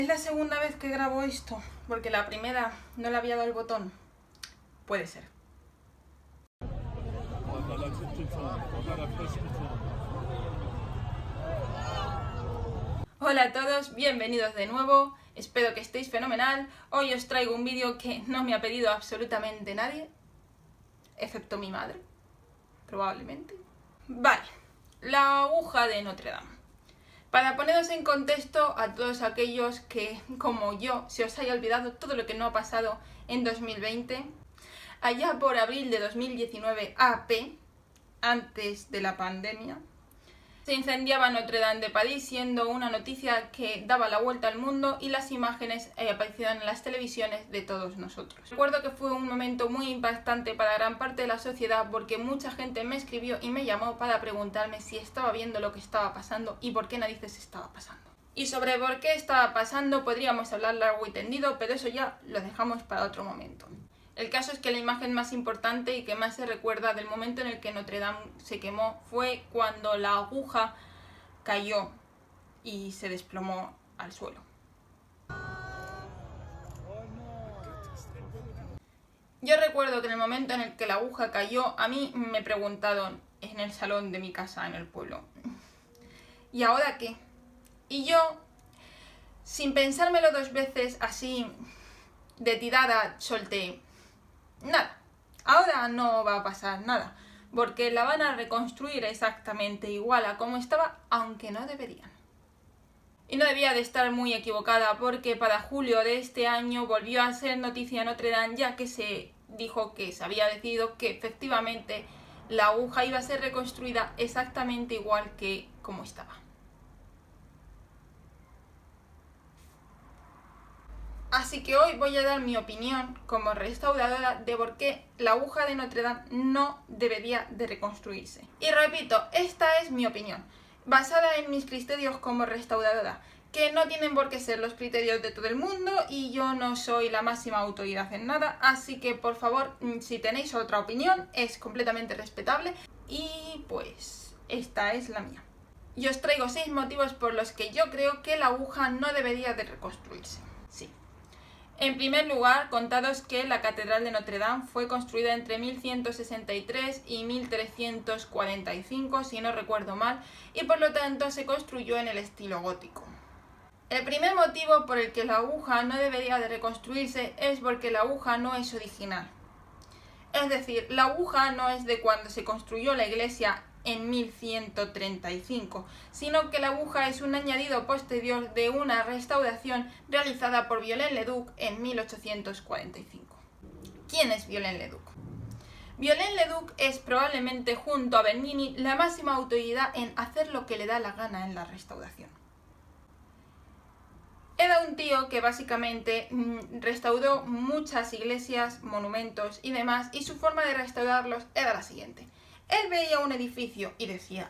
Es la segunda vez que grabo esto, porque la primera no le había dado el botón. Puede ser. Hola a todos, bienvenidos de nuevo. Espero que estéis fenomenal. Hoy os traigo un vídeo que no me ha pedido absolutamente nadie, excepto mi madre, probablemente. Vale, la aguja de Notre Dame. Para poneros en contexto a todos aquellos que, como yo, se os haya olvidado todo lo que no ha pasado en 2020, allá por abril de 2019 AP, antes de la pandemia, se incendiaba Notre Dame de París, siendo una noticia que daba la vuelta al mundo y las imágenes aparecieron en las televisiones de todos nosotros. Recuerdo que fue un momento muy impactante para gran parte de la sociedad porque mucha gente me escribió y me llamó para preguntarme si estaba viendo lo que estaba pasando y por qué narices estaba pasando. Y sobre por qué estaba pasando podríamos hablar largo y tendido, pero eso ya lo dejamos para otro momento. El caso es que la imagen más importante y que más se recuerda del momento en el que Notre Dame se quemó fue cuando la aguja cayó y se desplomó al suelo. Yo recuerdo que en el momento en el que la aguja cayó, a mí me preguntaron en el salón de mi casa en el pueblo, ¿y ahora qué? Y yo, sin pensármelo dos veces, así de tirada, solté: nada, ahora no va a pasar nada, porque la van a reconstruir exactamente igual a como estaba, aunque no deberían. Y no debía de estar muy equivocada, porque para julio de este año volvió a ser noticia Notre Dame, ya que se dijo que se había decidido que efectivamente la aguja iba a ser reconstruida exactamente igual que como estaba. Así que hoy voy a dar mi opinión como restauradora de por qué la aguja de Notre Dame no debería de reconstruirse. Y repito, esta es mi opinión, basada en mis criterios como restauradora, que no tienen por qué ser los criterios de todo el mundo y yo no soy la máxima autoridad en nada, así que por favor, si tenéis otra opinión, es completamente respetable y pues esta es la mía. Y os traigo 6 motivos por los que yo creo que la aguja no debería de reconstruirse. Sí. En primer lugar, contados que la Catedral de Notre Dame fue construida entre 1163 y 1345, si no recuerdo mal, y por lo tanto se construyó en el estilo gótico. El primer motivo por el que la aguja no debería de reconstruirse es porque la aguja no es original. Es decir, la aguja no es de cuando se construyó la iglesia en 1135, sino que la aguja es un añadido posterior de una restauración realizada por Violain-le-Duc en 1845. ¿Quién es Violain-le-Duc? Violain-le-Duc es probablemente, junto a Bernini, la máxima autoridad en hacer lo que le da la gana en la restauración. Era un tío que básicamente restauró muchas iglesias, monumentos y demás, y su forma de restaurarlos era la siguiente. Él veía un edificio y decía: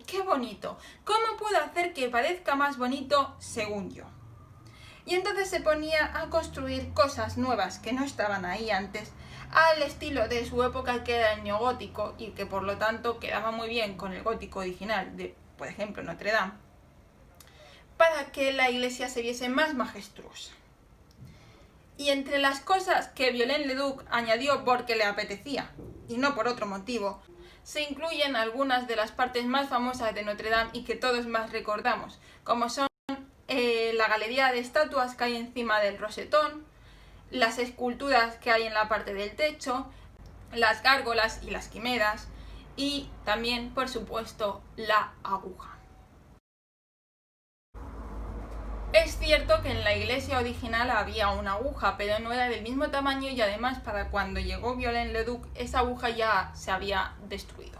¡qué bonito! ¿Cómo puedo hacer que parezca más bonito según yo? Y entonces se ponía a construir cosas nuevas que no estaban ahí antes, al estilo de su época, que era el neogótico y que por lo tanto quedaba muy bien con el gótico original de, por ejemplo, Notre Dame, para que la iglesia se viese más majestuosa. Y entre las cosas que Violain-le-Duc añadió porque le apetecía y no por otro motivo, se incluyen algunas de las partes más famosas de Notre Dame y que todos más recordamos, como son la galería de estatuas que hay encima del rosetón, las esculturas que hay en la parte del techo, las gárgolas y las quimeras, y también, por supuesto, la aguja. Es cierto que en la iglesia original había una aguja, pero no era del mismo tamaño y además para cuando llegó Violain-le-Duc esa aguja ya se había destruido.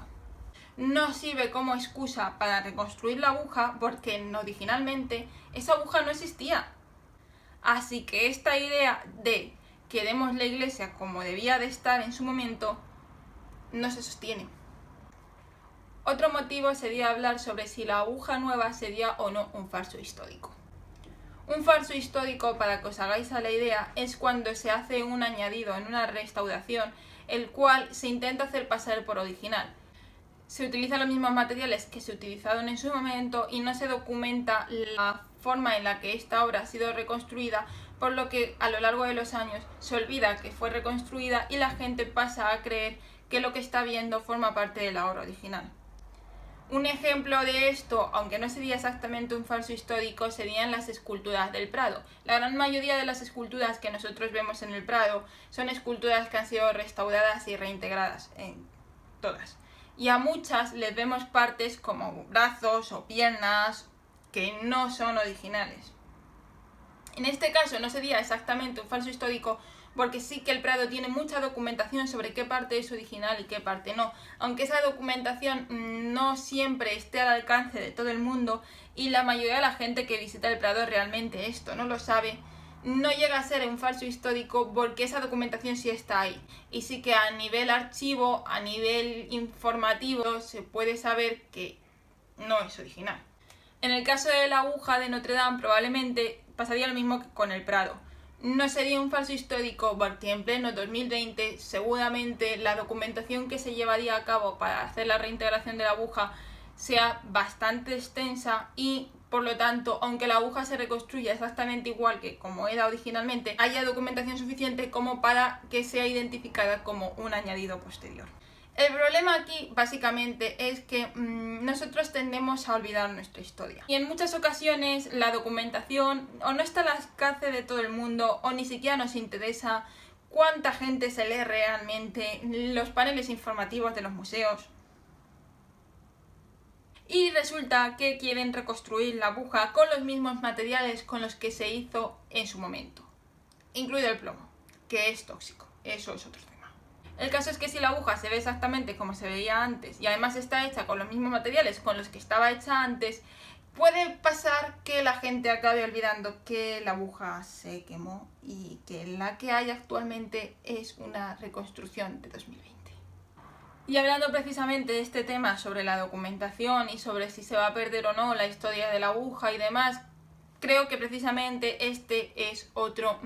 No sirve como excusa para reconstruir la aguja porque originalmente esa aguja no existía. Así que esta idea de queremos la iglesia como debía de estar en su momento no se sostiene. Otro motivo sería hablar sobre si la aguja nueva sería o no un falso histórico. Un falso histórico, para que os hagáis a la idea, es cuando se hace un añadido en una restauración, el cual se intenta hacer pasar por original. Se utilizan los mismos materiales que se utilizaron en su momento y no se documenta la forma en la que esta obra ha sido reconstruida, por lo que a lo largo de los años se olvida que fue reconstruida y la gente pasa a creer que lo que está viendo forma parte de la obra original. Un ejemplo de esto, aunque no sería exactamente un falso histórico, serían las esculturas del Prado. La gran mayoría de las esculturas que nosotros vemos en el Prado son esculturas que han sido restauradas y reintegradas, todas. Y a muchas les vemos partes como brazos o piernas que no son originales. En este caso no sería exactamente un falso histórico, porque sí que el Prado tiene mucha documentación sobre qué parte es original y qué parte no, aunque esa documentación no siempre esté al alcance de todo el mundo y la mayoría de la gente que visita el Prado realmente esto no lo sabe. No llega a ser un falso histórico porque esa documentación sí está ahí y sí que a nivel archivo, a nivel informativo se puede saber que no es original. En el caso de la aguja de Notre Dame probablemente pasaría lo mismo que con el Prado. No sería un falso histórico porque en pleno 2020 seguramente la documentación que se llevaría a cabo para hacer la reintegración de la aguja sea bastante extensa y por lo tanto, aunque la aguja se reconstruya exactamente igual que como era originalmente, haya documentación suficiente como para que sea identificada como un añadido posterior. El problema aquí, básicamente, es que nosotros tendemos a olvidar nuestra historia. Y en muchas ocasiones la documentación o no está al alcance de todo el mundo o ni siquiera nos interesa cuánta gente se lee realmente los paneles informativos de los museos. Y resulta que quieren reconstruir la aguja con los mismos materiales con los que se hizo en su momento, incluido el plomo, que es tóxico. Eso es otro tema. El caso es que si la aguja se ve exactamente como se veía antes y además está hecha con los mismos materiales con los que estaba hecha antes, puede pasar que la gente acabe olvidando que la aguja se quemó y que la que hay actualmente es una reconstrucción de 2020. Y hablando precisamente de este tema sobre la documentación y sobre si se va a perder o no la historia de la aguja y demás, creo que precisamente este es otro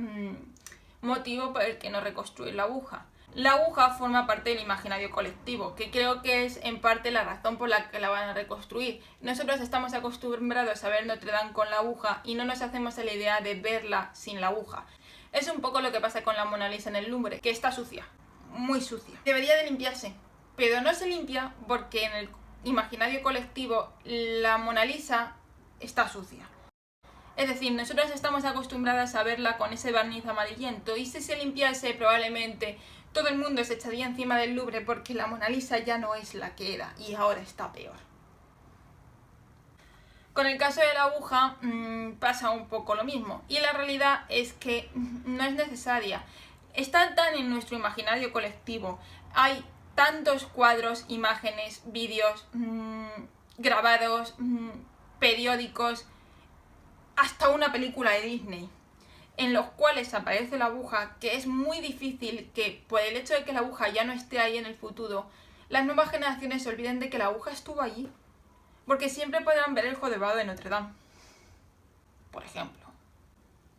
motivo por el que no reconstruir la aguja. La aguja forma parte del imaginario colectivo, que creo que es en parte la razón por la que la van a reconstruir. Nosotros estamos acostumbrados a ver Notre Dame con la aguja y no nos hacemos a la idea de verla sin la aguja. Es un poco lo que pasa con la Mona Lisa en el Louvre, que está sucia, muy sucia. Debería de limpiarse, pero no se limpia porque en el imaginario colectivo la Mona Lisa está sucia. Es decir, nosotros estamos acostumbradas a verla con ese barniz amarillento y si se limpiase probablemente todo el mundo se echaría encima del Louvre porque la Mona Lisa ya no es la que era y ahora está peor. Con el caso de la aguja pasa un poco lo mismo y la realidad es que no es necesaria. Está tan en nuestro imaginario colectivo, hay tantos cuadros, imágenes, vídeos, grabados, periódicos, hasta una película de Disney, en los cuales aparece la aguja, que es muy difícil que, por el hecho de que la aguja ya no esté ahí en el futuro, las nuevas generaciones se olviden de que la aguja estuvo allí, porque siempre podrán ver el jorobado de Notre Dame, por ejemplo.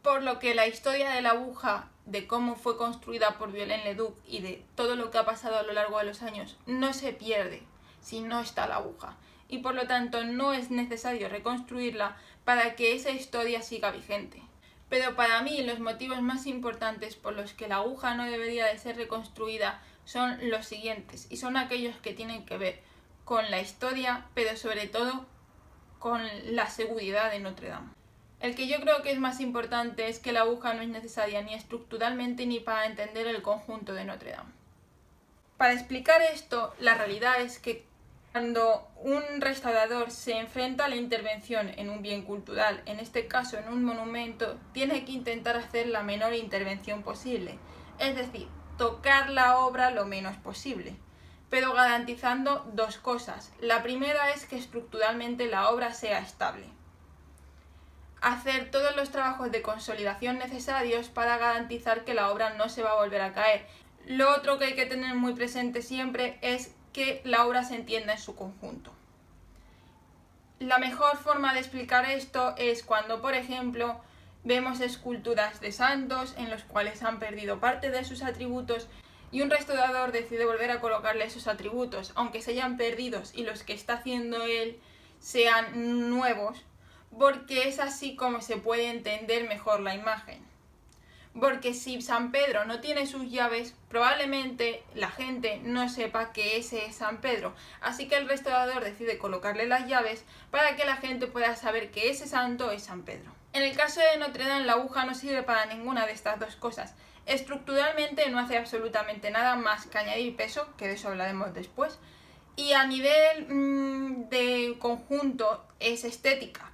Por lo que la historia de la aguja, de cómo fue construida por Violaine-le-Duc y de todo lo que ha pasado a lo largo de los años, no se pierde si no está la aguja. Y por lo tanto no es necesario reconstruirla para que esa historia siga vigente. Pero para mí los motivos más importantes por los que la aguja no debería de ser reconstruida son los siguientes, y son aquellos que tienen que ver con la historia, pero sobre todo con la seguridad de Notre Dame. El que yo creo que es más importante es que la aguja no es necesaria ni estructuralmente ni para entender el conjunto de Notre Dame. Para explicar esto, la realidad es que cuando un restaurador se enfrenta a la intervención en un bien cultural, en este caso en un monumento, tiene que intentar hacer la menor intervención posible, es decir, tocar la obra lo menos posible, pero garantizando dos cosas. La primera es que estructuralmente la obra sea estable. Hacer todos los trabajos de consolidación necesarios para garantizar que la obra no se va a volver a caer. Lo otro que hay que tener muy presente siempre es que la obra se entienda en su conjunto. La mejor forma de explicar esto es cuando, por ejemplo, vemos esculturas de santos en los cuales han perdido parte de sus atributos y un restaurador decide volver a colocarle esos atributos, aunque se hayan perdido y los que está haciendo él sean nuevos, porque es así como se puede entender mejor la imagen. Porque si San Pedro no tiene sus llaves, probablemente la gente no sepa que ese es San Pedro. Así que el restaurador decide colocarle las llaves para que la gente pueda saber que ese santo es San Pedro. En el caso de Notre Dame, la aguja no sirve para ninguna de estas dos cosas. Estructuralmente no hace absolutamente nada más que añadir peso, que de eso hablaremos después. Y a nivel de conjunto es estética,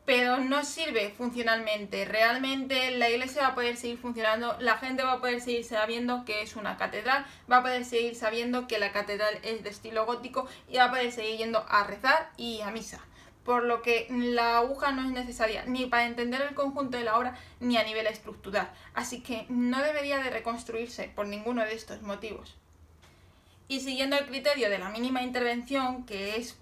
pero no sirve funcionalmente. Realmente la iglesia va a poder seguir funcionando, la gente va a poder seguir sabiendo que es una catedral, va a poder seguir sabiendo que la catedral es de estilo gótico y va a poder seguir yendo a rezar y a misa. Por lo que la aguja no es necesaria ni para entender el conjunto de la obra ni a nivel estructural. Así que no debería de reconstruirse por ninguno de estos motivos. Y siguiendo el criterio de la mínima intervención, que es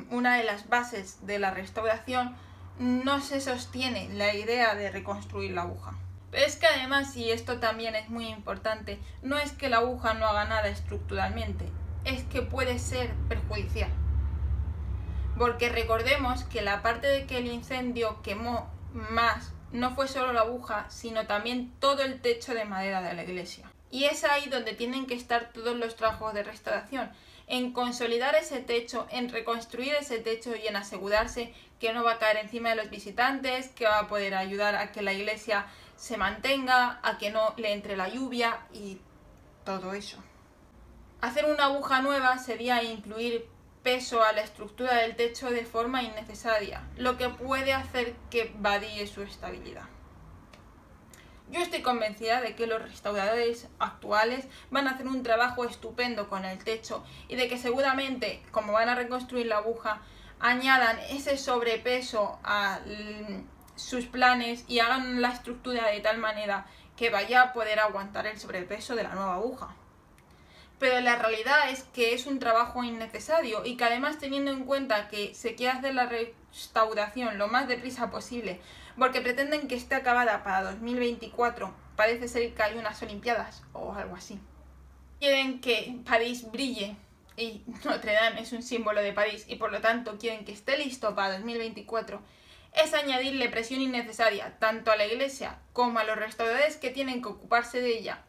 una de las bases de la restauración, no se sostiene la idea de reconstruir la aguja. Pero es que además, y esto también es muy importante, no es que la aguja no haga nada estructuralmente, es que puede ser perjudicial. Porque recordemos que la parte de que el incendio quemó más no fue solo la aguja, sino también todo el techo de madera de la iglesia. Y es ahí donde tienen que estar todos los trabajos de restauración, en consolidar ese techo, en reconstruir ese techo y en asegurarse que no va a caer encima de los visitantes, que va a poder ayudar a que la iglesia se mantenga, a que no le entre la lluvia y todo eso. Hacer una aguja nueva sería incluir peso a la estructura del techo de forma innecesaria, lo que puede hacer que vadíe su estabilidad. Yo estoy convencida de que los restauradores actuales van a hacer un trabajo estupendo con el techo y de que seguramente, como van a reconstruir la aguja, añadan ese sobrepeso a sus planes y hagan la estructura de tal manera que vaya a poder aguantar el sobrepeso de la nueva aguja. Pero la realidad es que es un trabajo innecesario y que además, teniendo en cuenta que se quiere hacer la restauración lo más deprisa posible porque pretenden que esté acabada para 2024, parece ser que hay unas olimpiadas o algo así. Quieren que París brille y Notre Dame es un símbolo de París y por lo tanto quieren que esté listo para 2024, es añadirle presión innecesaria tanto a la iglesia como a los restauradores que tienen que ocuparse de ella.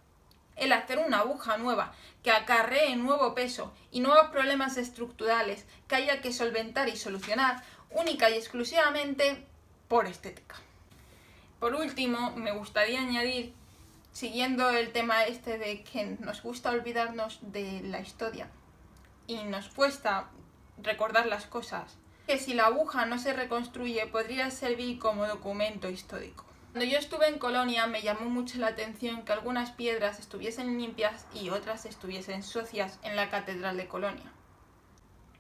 El hacer una aguja nueva que acarree nuevo peso y nuevos problemas estructurales que haya que solventar y solucionar única y exclusivamente por estética. Por último, me gustaría añadir, siguiendo el tema este de que nos gusta olvidarnos de la historia y nos cuesta recordar las cosas, que si la aguja no se reconstruye podría servir como documento histórico. Cuando yo estuve en Colonia me llamó mucho la atención que algunas piedras estuviesen limpias y otras estuviesen sucias en la Catedral de Colonia.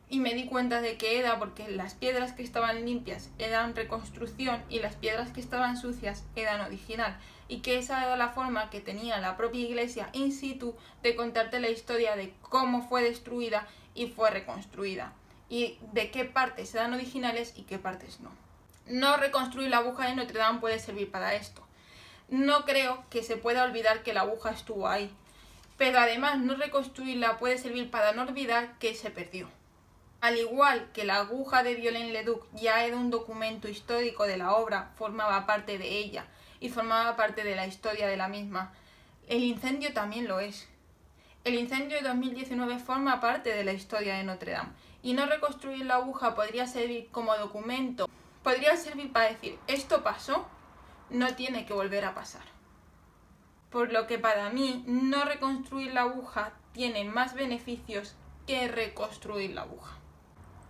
Y me di cuenta de que era porque las piedras que estaban limpias eran reconstrucción y las piedras que estaban sucias eran original, y que esa era la forma que tenía la propia iglesia in situ de contarte la historia de cómo fue destruida y fue reconstruida, y de qué partes eran originales y qué partes no. No reconstruir la aguja de Notre Dame puede servir para esto. No creo que se pueda olvidar que la aguja estuvo ahí, pero además no reconstruirla puede servir para no olvidar que se perdió. Al igual que la aguja de Violaine-le-Duc ya era un documento histórico de la obra, formaba parte de ella y formaba parte de la historia de la misma, el incendio también lo es. El incendio de 2019 forma parte de la historia de Notre Dame y no reconstruir la aguja podría servir como documento. Podría servir para decir, esto pasó, no tiene que volver a pasar. Por lo que para mí, no reconstruir la aguja tiene más beneficios que reconstruir la aguja.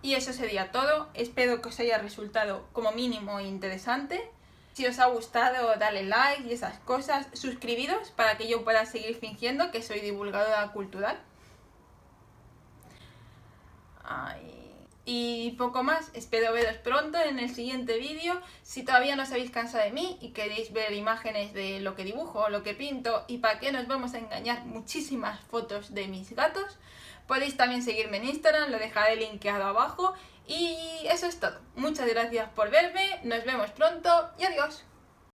Y eso sería todo, espero que os haya resultado como mínimo interesante. Si os ha gustado, dale like y esas cosas, suscribiros para que yo pueda seguir fingiendo que soy divulgadora cultural. Y poco más, espero veros pronto en el siguiente vídeo. Si todavía no os habéis cansado de mí y queréis ver imágenes de lo que dibujo o lo que pinto y para qué nos vamos a engañar, muchísimas fotos de mis gatos, podéis también seguirme en Instagram, lo dejaré linkeado abajo. Y eso es todo. Muchas gracias por verme, nos vemos pronto y adiós.